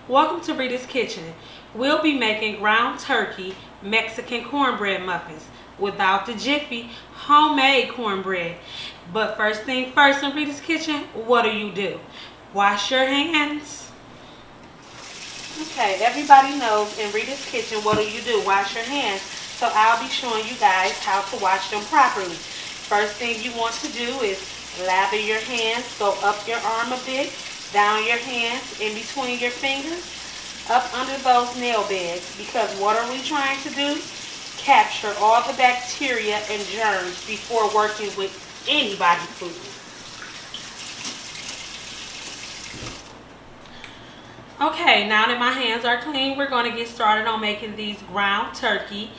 Welcome to Rita's Kitchen. We'll be making ground turkey Mexican cornbread muffins without the jiffy homemade cornbread. But first thing first in Rita's Kitchen, what do? Wash your hands. Okay, everybody knows in Rita's Kitchen, what do? Wash your hands. So I'll be showing you guys how to wash them properly. First thing you want to do is lather your hands, go up your arm a bit, down your hands, in between your fingers, up under those nail beds, because what are we trying to do? Capture all the bacteria and germs before working with anybody's food. Okay, now that my hands are clean, we're going to get started on making these ground turkey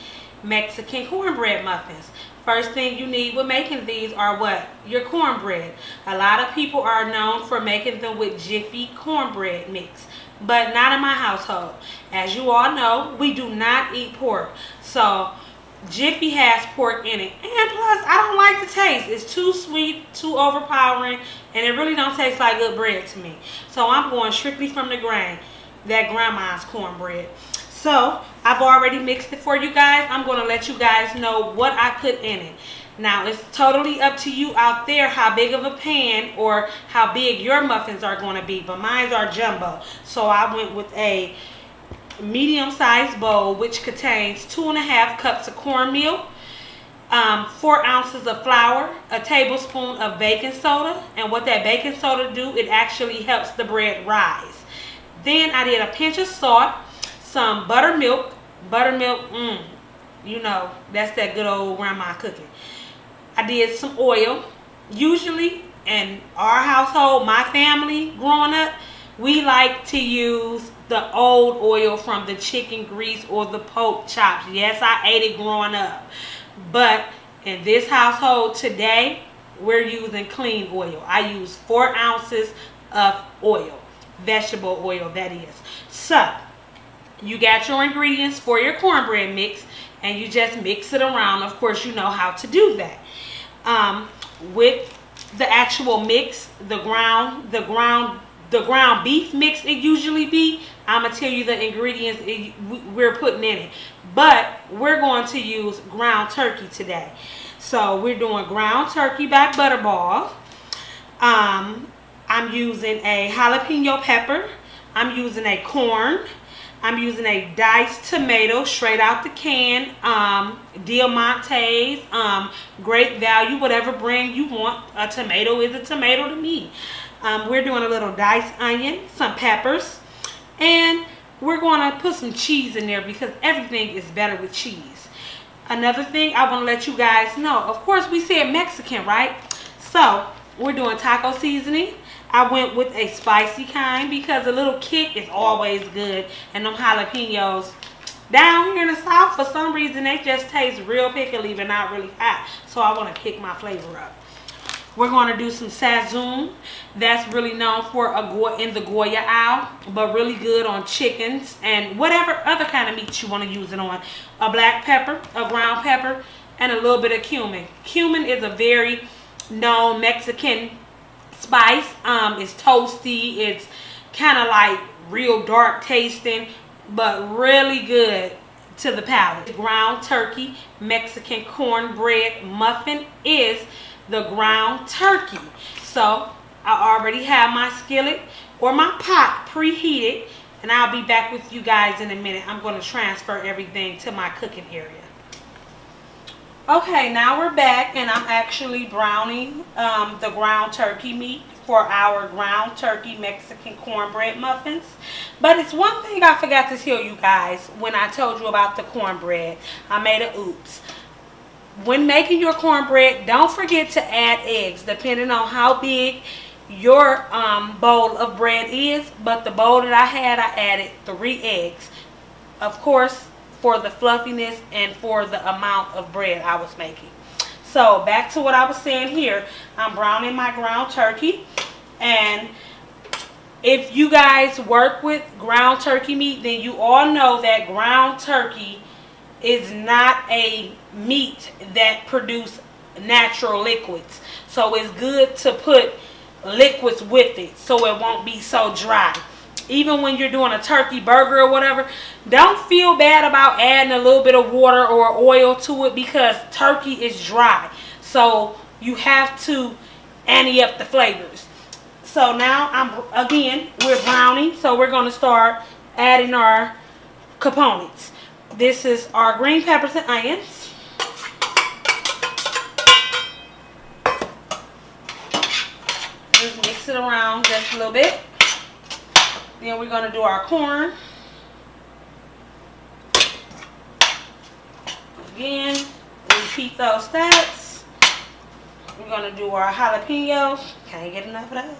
Mexican cornbread muffins. First thing you need with making these are what? Your cornbread. A lot of people are known for making them with Jiffy cornbread mix, but not in my household. As you all know, we do not eat pork. So Jiffy has pork in it, and plus I don't like the taste. It's too sweet, too overpowering, and it really don't taste like good bread to me. So I'm going strictly from the grain, that grandma's cornbread. So I've already mixed it for you guys. I'm going to let you guys know what I put in it. Now it's totally up to you out there how big of a pan or how big your muffins are going to be, but mine are jumbo. So I went with a medium-sized bowl which contains 2.5 cups of cornmeal, 4 ounces of flour, a tablespoon of baking soda, and what that baking soda do, it actually helps the bread rise. Then I did a pinch of salt, some buttermilk, you know, that's that good old grandma cooking. I did some oil. Usually in our household, my family growing up, we like to use the old oil from the chicken grease or the pork chops. Yes, I ate it growing up. But in this household today, we're using clean oil. I use 4 ounces of oil, vegetable oil that is. So you got your ingredients for your cornbread mix, and you just mix it around. Of course, you know how to do that. With the actual mix, the ground beef mix it usually be, I'm gonna tell you the ingredients we're putting in it. But we're going to use ground turkey today. So we're doing ground turkey by Butterball. I'm using a jalapeno pepper. I'm using a corn. I'm using a diced tomato straight out the can, Diamante's, great value, whatever brand you want. A tomato is a tomato to me. We're doing a little diced onion, some peppers, and we're going to put some cheese in there because everything is better with cheese. Another thing I want to let you guys know, of course we said Mexican, right? So we're doing taco seasoning. I went with a spicy kind because a little kick is always good, and them jalapenos down here in the South, for some reason, they just taste real pickly but not really hot. So I want to pick my flavor up. We're going to do some sazon. That's really known for in the Goya aisle, but really good on chickens and whatever other kind of meat you want to use it on. A black pepper, a ground pepper, and a little bit of cumin. Cumin is a very known Mexican spice. It's toasty. It's kind of like real dark tasting, but really good to the palate. The ground turkey Mexican cornbread muffin is the ground turkey. So I already have my skillet or my pot preheated, and I'll be back with you guys in a minute. I'm going to transfer everything to my cooking area. Okay, now we're back, and I'm actually browning the ground turkey meat for our ground turkey Mexican cornbread muffins. But it's one thing I forgot to tell you guys when I told you about the cornbread. I made a oops. When making your cornbread, don't forget to add eggs, depending on how big your bowl of bread is. But the bowl that I had, I added 3 eggs. Of course, for the fluffiness and for the amount of bread I was making. So back to what I was saying here. I'm browning my ground turkey, and if you guys work with ground turkey meat, then you all know that ground turkey is not a meat that produce natural liquids. So it's good to put liquids with it so it won't be so dry. even when you're doing a turkey burger or whatever, don't feel bad about adding a little bit of water or oil to it because turkey is dry. So you have to ante up the flavors. So now we're browning, so we're going to start adding our components. This is our green peppers and onions. Just mix it around just a little bit. Then we're going to do our corn. Again, repeat those steps. We're going to do our jalapenos. Can't get enough of those.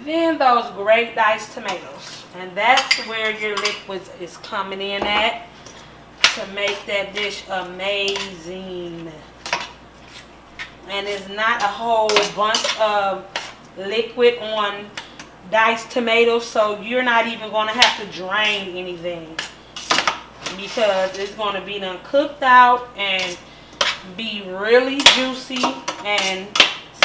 Then those great diced tomatoes. And that's where your liquids is coming in at to make that dish amazing. And it's not a whole bunch of liquid on diced tomatoes, so you're not even going to have to drain anything because it's going to be done cooked out and be really juicy and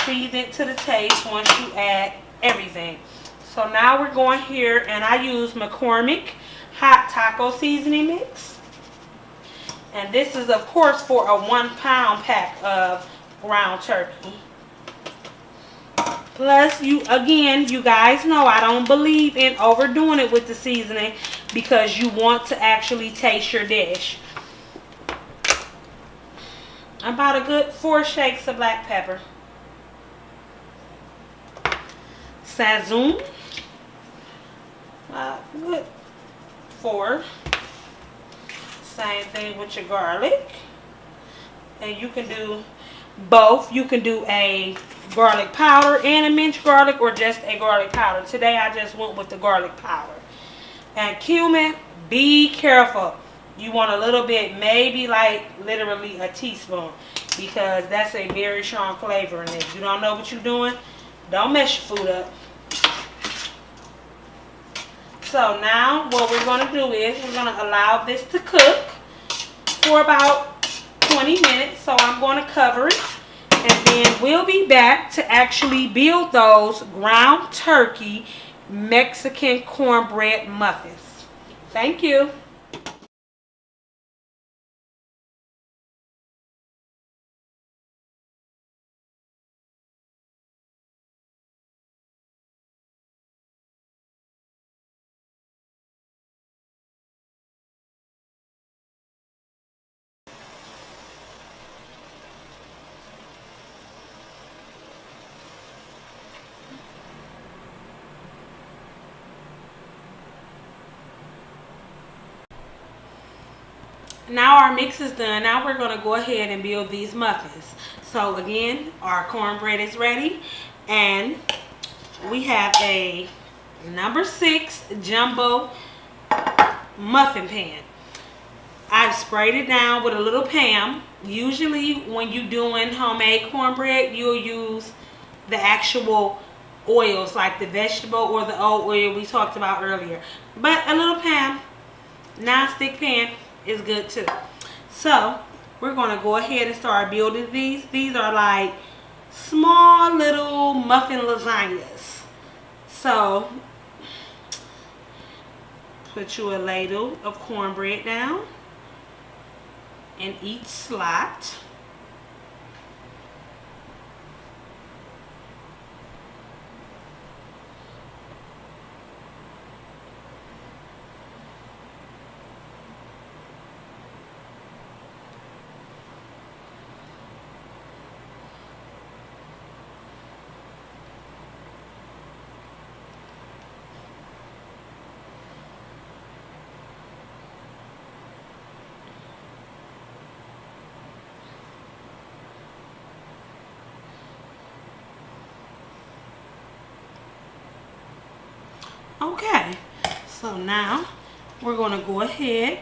seasoned to the taste once you add everything. So now we're going here, and I use McCormick hot taco seasoning mix. And this is, of course, for a 1 pound pack of ground turkey. Plus, you guys know I don't believe in overdoing it with the seasoning because you want to actually taste your dish. About a good 4 shakes of black pepper. Sazon. Good 4. Same thing with your garlic. And you can do both. You can do a garlic powder and a minced garlic, or just a garlic powder. Today I just went with the garlic powder. And cumin, be careful. You want a little bit, maybe like literally a teaspoon, because that's a very strong flavor in it. If you don't know what you're doing, don't mess your food up. So now what we're going to do is we're going to allow this to cook for about 20 minutes. So I'm going to cover it, and then we'll be back to actually build those ground turkey Mexican cornbread muffins. Thank you. Now our mix is done. Now we're going to go ahead and build these muffins. So again, our cornbread is ready, and we have a number 6 jumbo muffin pan. I've sprayed it down with a little Pam. Usually when you're doing homemade cornbread, you'll use the actual oils like the vegetable or the oat oil we talked about earlier. But a little Pam, non-stick pan, is good too. So we're going to go ahead and start building these. These are like small little muffin lasagnas. So put you a ladle of cornbread down in each slot. Okay, so now we're going to go ahead,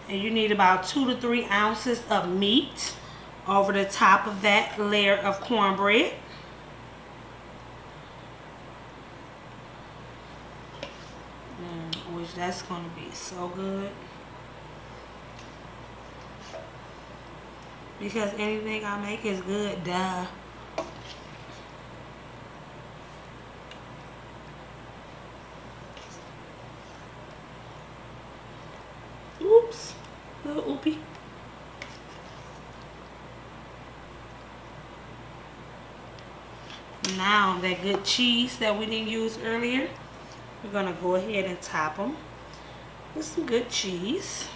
and you need about 2 to 3 ounces of meat over the top of that layer of cornbread. Which that's going to be so good. because anything I make is good, duh. Oops, little oopie. Now that good cheese that we didn't use earlier, we're gonna go ahead and top them with some good cheese.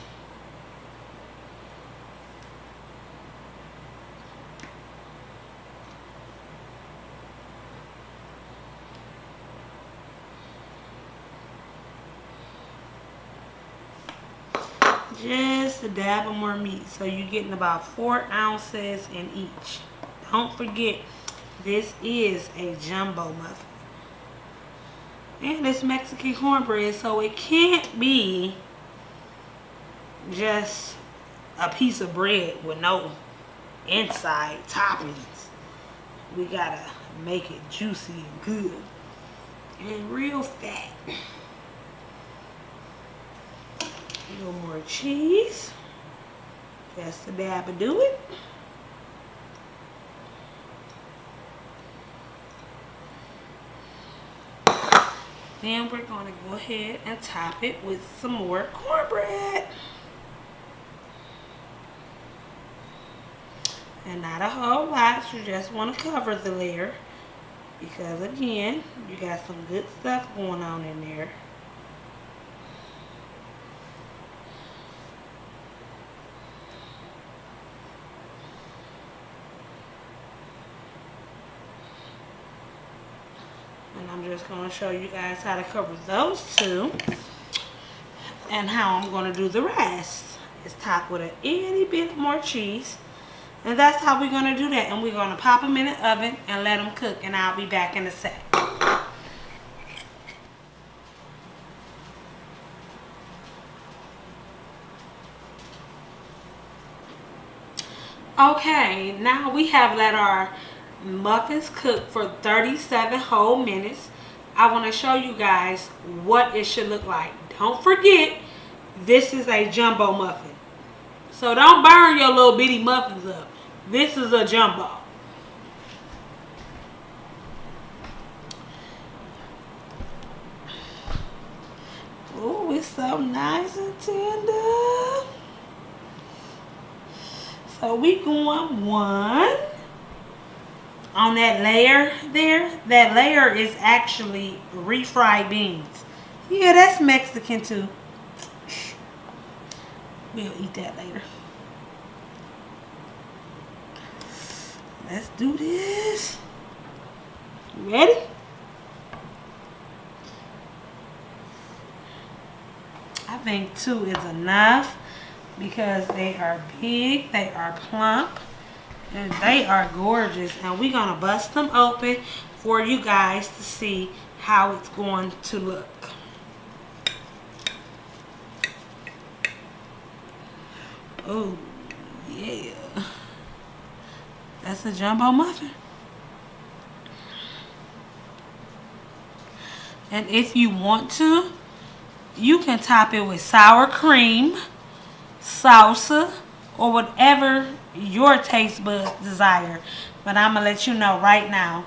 Just a dab of more meat, so you're getting about 4 ounces in each. Don't forget, this is a jumbo muffin. And it's Mexican cornbread, so it can't be just a piece of bread with no inside toppings. We gotta make it juicy and good and real fat. A little more cheese, just a dab of do it. Then we're going to go ahead and top it with some more cornbread. And not a whole lot, you just want to cover the layer because again, you got some good stuff going on in there. And I'm just going to show you guys how to cover those two and how I'm going to do the rest. Is top with a itty bit more cheese. And that's how we're going to do that. And we're going to pop them in the oven and let them cook. And I'll be back in a sec. Okay, now we have let our muffins cook for 37 whole minutes. I want to show you guys what it should look like. Don't forget, this is a jumbo muffin. So don't burn your little bitty muffins up. This is a jumbo. Oh, it's so nice and tender. So we going one on that layer there. That layer is actually refried beans. Yeah, that's Mexican too. We'll eat that later. Let's do this. You ready? I think 2 is enough because they are big, they are plump, and they are gorgeous. And we're gonna bust them open for you guys to see how it's going to look. Oh yeah, that's a jumbo muffin. And if you want to, you can top it with sour cream, salsa, or whatever your taste buds desire. But I'm gonna let you know right now,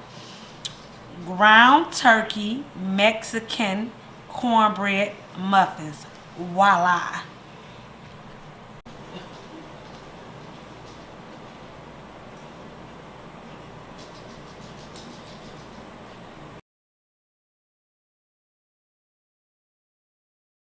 ground turkey Mexican cornbread muffins. Voila.